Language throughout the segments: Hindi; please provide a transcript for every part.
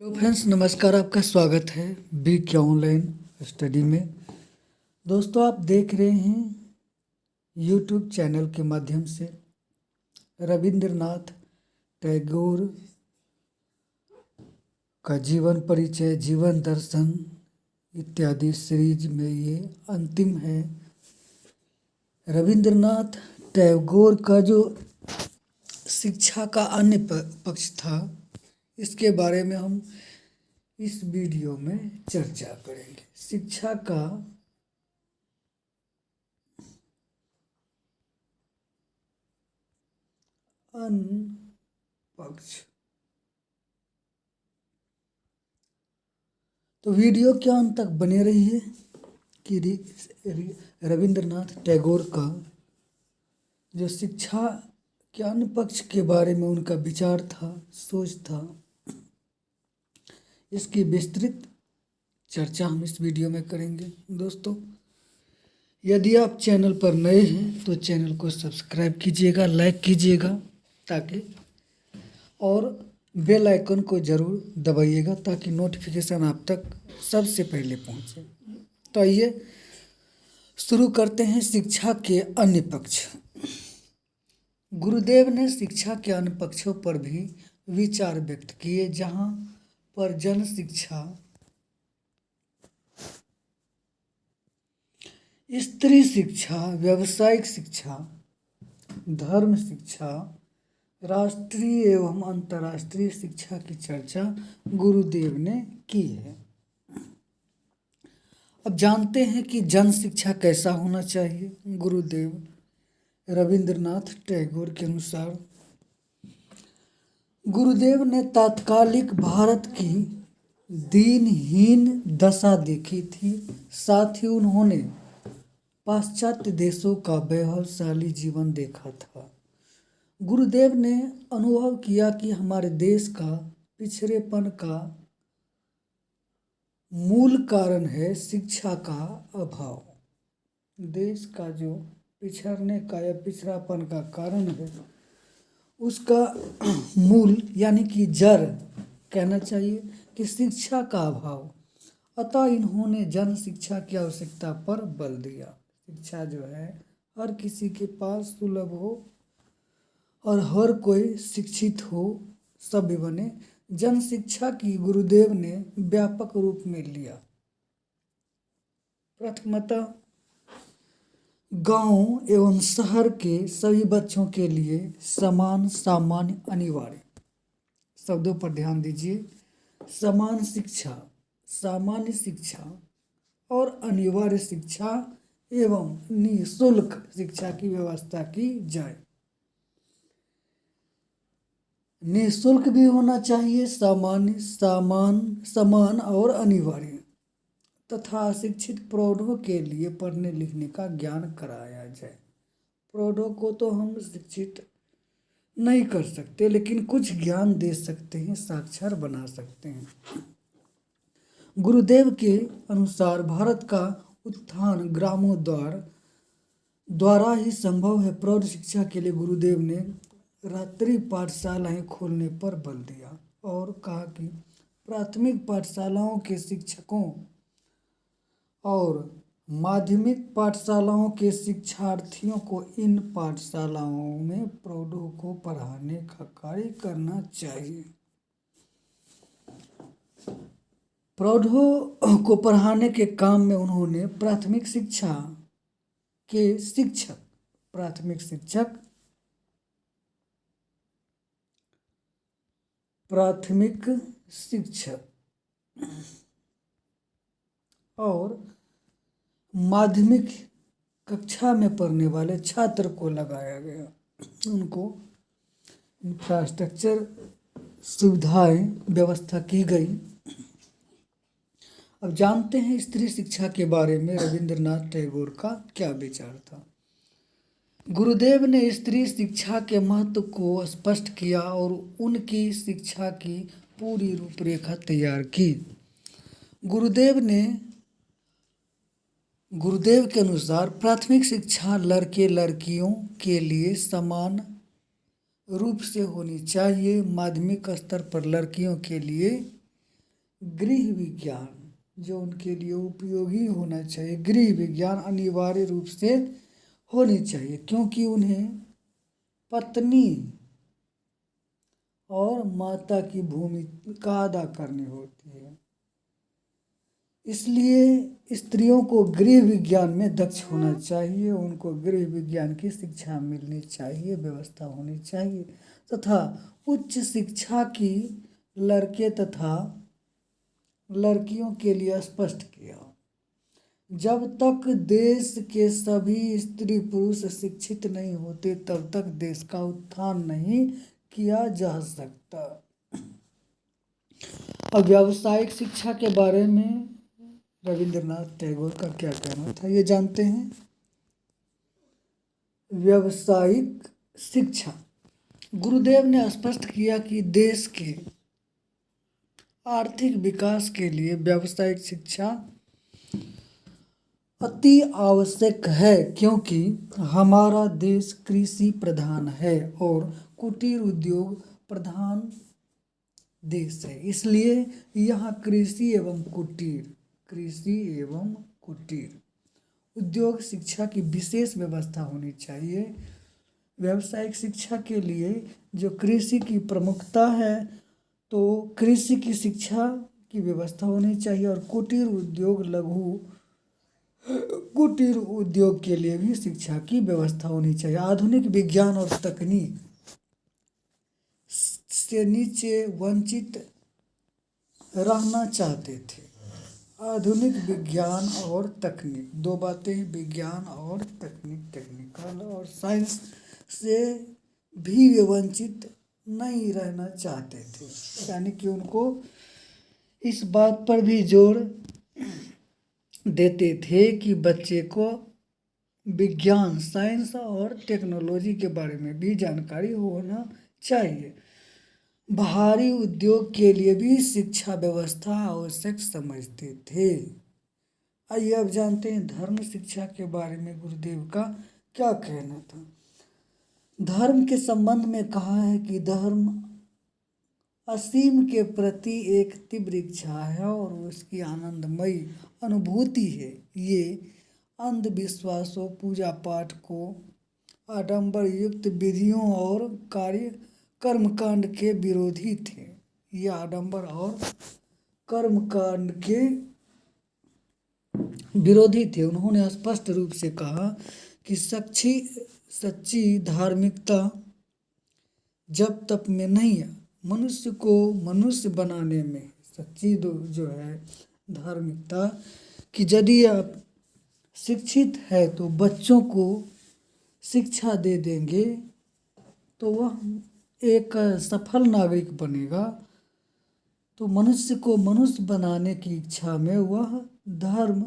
हेलो फ्रेंड्स, नमस्कार। आपका स्वागत है बी के ऑनलाइन स्टडी में। दोस्तों, आप देख रहे हैं यूट्यूब चैनल के माध्यम से रविंद्रनाथ टैगोर का जीवन परिचय, जीवन दर्शन इत्यादि सीरीज में ये अंतिम है। रविंद्रनाथ टैगोर का जो शिक्षा का अन्य पक्ष था, इसके बारे में हम इस वीडियो में चर्चा करेंगे। शिक्षा का अन्य पक्ष। तो वीडियो के अंत तक बने रहिए कि रविंद्रनाथ टैगोर का जो शिक्षा के अन्य पक्ष के बारे में उनका विचार था, सोच था, इसकी विस्तृत चर्चा हम इस वीडियो में करेंगे। दोस्तों, यदि आप चैनल पर नए हैं तो चैनल को सब्सक्राइब कीजिएगा, लाइक कीजिएगा ताकि, और बेल आइकन को ज़रूर दबाइएगा ताकि नोटिफिकेशन आप तक सबसे पहले पहुंचे। तो आइए शुरू करते हैं शिक्षा के अन्य पक्ष। गुरुदेव ने शिक्षा के अन्य पक्षों पर भी विचार व्यक्त किए, जहां पर जन शिक्षा, स्त्री शिक्षा, व्यावसायिक शिक्षा, धर्म शिक्षा, राष्ट्रीय एवं अंतर्राष्ट्रीय शिक्षा की चर्चा गुरुदेव ने की है। अब जानते हैं कि जन शिक्षा कैसा होना चाहिए। गुरुदेव रविंद्रनाथ टैगोर के अनुसार गुरुदेव ने तात्कालिक भारत की दीनहीन दशा देखी थी। साथ ही उन्होंने पाश्चात्य देशों का वैभवशाली जीवन देखा था। गुरुदेव ने अनुभव किया कि हमारे देश का पिछड़ेपन का मूल कारण है शिक्षा का अभाव। देश का जो पिछड़ने का या पिछड़ापन का कारण है, उसका मूल यानी कि जड़ कहना चाहिए कि शिक्षा का अभाव। अतः इन्होंने जन शिक्षा की आवश्यकता पर बल दिया। शिक्षा जो है हर किसी के पास सुलभ हो और हर कोई शिक्षित हो, सभ्य बने। जन शिक्षा की गुरुदेव ने व्यापक रूप में लिया। प्रथमतः गांव एवं शहर के सभी बच्चों के लिए समान, सामान्य, अनिवार्य, शब्दों पर ध्यान दीजिए, समान शिक्षा, सामान्य शिक्षा और अनिवार्य शिक्षा एवं निःशुल्क शिक्षा की व्यवस्था की जाए। निःशुल्क भी होना चाहिए, सामान्य, समान और अनिवार्य, तथा शिक्षित प्रौढ़ों के लिए पढ़ने लिखने का ज्ञान कराया जाए। प्रौढ़ों को तो हम शिक्षित नहीं कर सकते, लेकिन कुछ ज्ञान दे सकते हैं, साक्षर बना सकते हैं। गुरुदेव के अनुसार भारत का उत्थान ग्रामोद्धार द्वारा ही संभव है। प्रौढ़ शिक्षा के लिए गुरुदेव ने रात्रि पाठशालाएं खोलने पर बल दिया और कहा कि प्राथमिक पाठशालाओं के शिक्षकों और माध्यमिक पाठशालाओं के शिक्षार्थियों को इन पाठशालाओं में प्रौढ़ों को पढ़ाने का कार्य करना चाहिए। प्रौढ़ों को पढ़ाने के काम में उन्होंने प्राथमिक शिक्षा के शिक्षक, प्राथमिक शिक्षक, प्राथमिक शिक्षक और माध्यमिक कक्षा में पढ़ने वाले छात्र को लगाया गया। उनको इंफ्रास्ट्रक्चर सुविधाएं व्यवस्था की गई। अब जानते हैं स्त्री शिक्षा के बारे में रविंद्रनाथ टैगोर का क्या विचार था। गुरुदेव ने स्त्री शिक्षा के महत्व को स्पष्ट किया और उनकी शिक्षा की पूरी रूपरेखा तैयार की। गुरुदेव के अनुसार प्राथमिक शिक्षा लड़के लड़कियों के लिए समान रूप से होनी चाहिए। माध्यमिक स्तर पर लड़कियों के लिए गृह विज्ञान जो उनके लिए उपयोगी होना चाहिए, गृह विज्ञान अनिवार्य रूप से होनी चाहिए, क्योंकि उन्हें पत्नी और माता की भूमिका अदा करनी होती है। इसलिए स्त्रियों को गृह विज्ञान में दक्ष होना चाहिए, उनको गृह विज्ञान की शिक्षा मिलनी चाहिए, व्यवस्था होनी चाहिए तथा उच्च शिक्षा की लड़के तथा लड़कियों के लिए स्पष्ट किया। जब तक देश के सभी स्त्री पुरुष शिक्षित नहीं होते तब तक देश का उत्थान नहीं किया जा सकता। अब व्यावसायिक शिक्षा के बारे में रविंद्रनाथ टैगोर का क्या कहना था, ये जानते हैं। व्यावसायिक शिक्षा, गुरुदेव ने स्पष्ट किया कि देश के आर्थिक विकास के लिए व्यावसायिक शिक्षा अति आवश्यक है, क्योंकि हमारा देश कृषि प्रधान है और कुटीर उद्योग प्रधान देश है। इसलिए यहाँ कृषि एवं कुटीर उद्योग शिक्षा की विशेष व्यवस्था होनी चाहिए। व्यावसायिक शिक्षा के लिए जो कृषि की प्रमुखता है, तो कृषि की शिक्षा की व्यवस्था होनी चाहिए और कुटीर उद्योग के लिए भी शिक्षा की व्यवस्था होनी चाहिए। आधुनिक विज्ञान और तकनीक से नीचे वंचित रहना चाहते थे। आधुनिक विज्ञान और तकनीक, दो बातें, विज्ञान और तकनीक, टेक्निकल और साइंस से भी वे वंचित नहीं रहना चाहते थे, यानी कि उनको इस बात पर भी जोर देते थे कि बच्चे को विज्ञान, साइंस और टेक्नोलॉजी के बारे में भी जानकारी होना चाहिए। भारी उद्योग के लिए भी शिक्षा व्यवस्था आवश्यक समझते थे। आइए अब जानते हैं धर्म शिक्षा के बारे में गुरुदेव का क्या कहना था। धर्म के संबंध में कहा है कि धर्म असीम के प्रति एक तीव्र इच्छा है और उसकी आनंदमयी अनुभूति है। ये अंधविश्वासों, पूजा पाठ को, आडंबर युक्त विधियों और कर्मकांड के विरोधी थे। ये आडंबर और कर्मकांड के विरोधी थे। उन्होंने स्पष्ट रूप से कहा कि सच्ची धार्मिकता जब तप में नहीं, मनुष्य को मनुष्य बनाने में सच्ची जो है धार्मिकता कि यदि आप शिक्षित है तो बच्चों को शिक्षा दे देंगे तो वह एक सफल नागरिक बनेगा। तो मनुष्य को मनुष्य बनाने की इच्छा में वह धर्म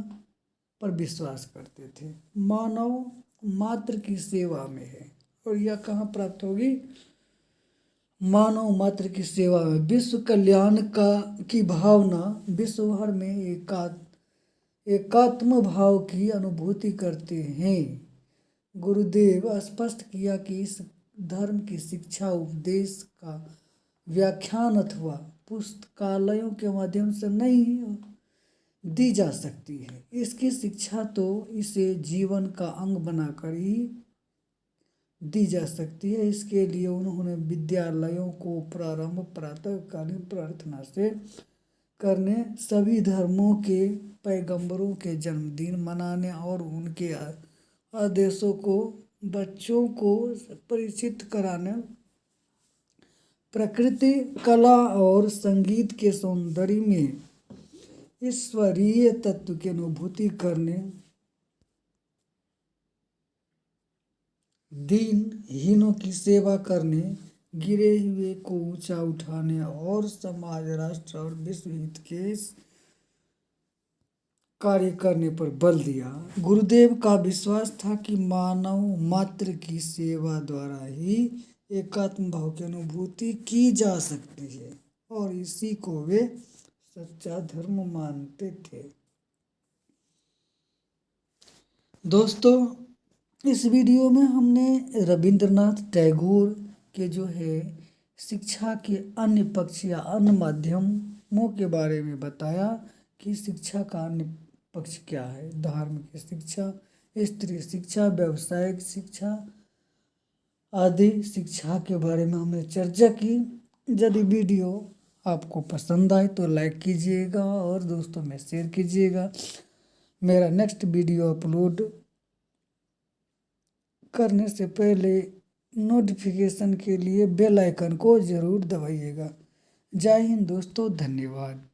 पर विश्वास करते थे। मानव मात्र की सेवा में है, और यह कहाँ प्राप्त होगी? मानव मात्र की सेवा में। विश्व कल्याण की भावना विश्व भर में एकात्म भाव की अनुभूति करते हैं। गुरुदेव स्पष्ट किया कि इस धर्म की शिक्षा उपदेश का व्याख्यान अथवा पुस्तकालयों के माध्यम से नहीं दी जा सकती है। इसकी शिक्षा तो इसे जीवन का अंग बनाकर ही दी जा सकती है। इसके लिए उन्होंने विद्यालयों को प्रारंभ प्रातःकालीन प्रार्थना से करने, सभी धर्मों के पैगंबरों के जन्मदिन मनाने और उनके आदेशों को बच्चों को परिचित कराने, प्रकृति, कला और संगीत के सौंदर्य में ईश्वरीय तत्व की अनुभूति करने, दीनहीनों की सेवा करने, गिरे हुए को ऊंचा उठाने और समाज, राष्ट्र और विश्व हित के कार्य करने पर बल दिया। गुरुदेव का विश्वास था कि मानव मात्र की सेवा द्वारा ही एकात्म भाव की अनुभूति की जा सकती है और इसी को वे सच्चा धर्म मानते थे। दोस्तों, इस वीडियो में हमने रविंद्रनाथ टैगोर के जो है शिक्षा के अन्य पक्ष या अन्य माध्यम के बारे में बताया कि शिक्षा का निष्पक्ष क्या है। धार्मिक शिक्षा, स्त्री शिक्षा, व्यावसायिक शिक्षा आदि शिक्षा के बारे में हमने चर्चा की। यदि वीडियो आपको पसंद आए तो लाइक कीजिएगा और दोस्तों में शेयर कीजिएगा। मेरा नेक्स्ट वीडियो अपलोड करने से पहले नोटिफिकेशन के लिए बेल आइकन को ज़रूर दबाइएगा। जय हिंद दोस्तों, धन्यवाद।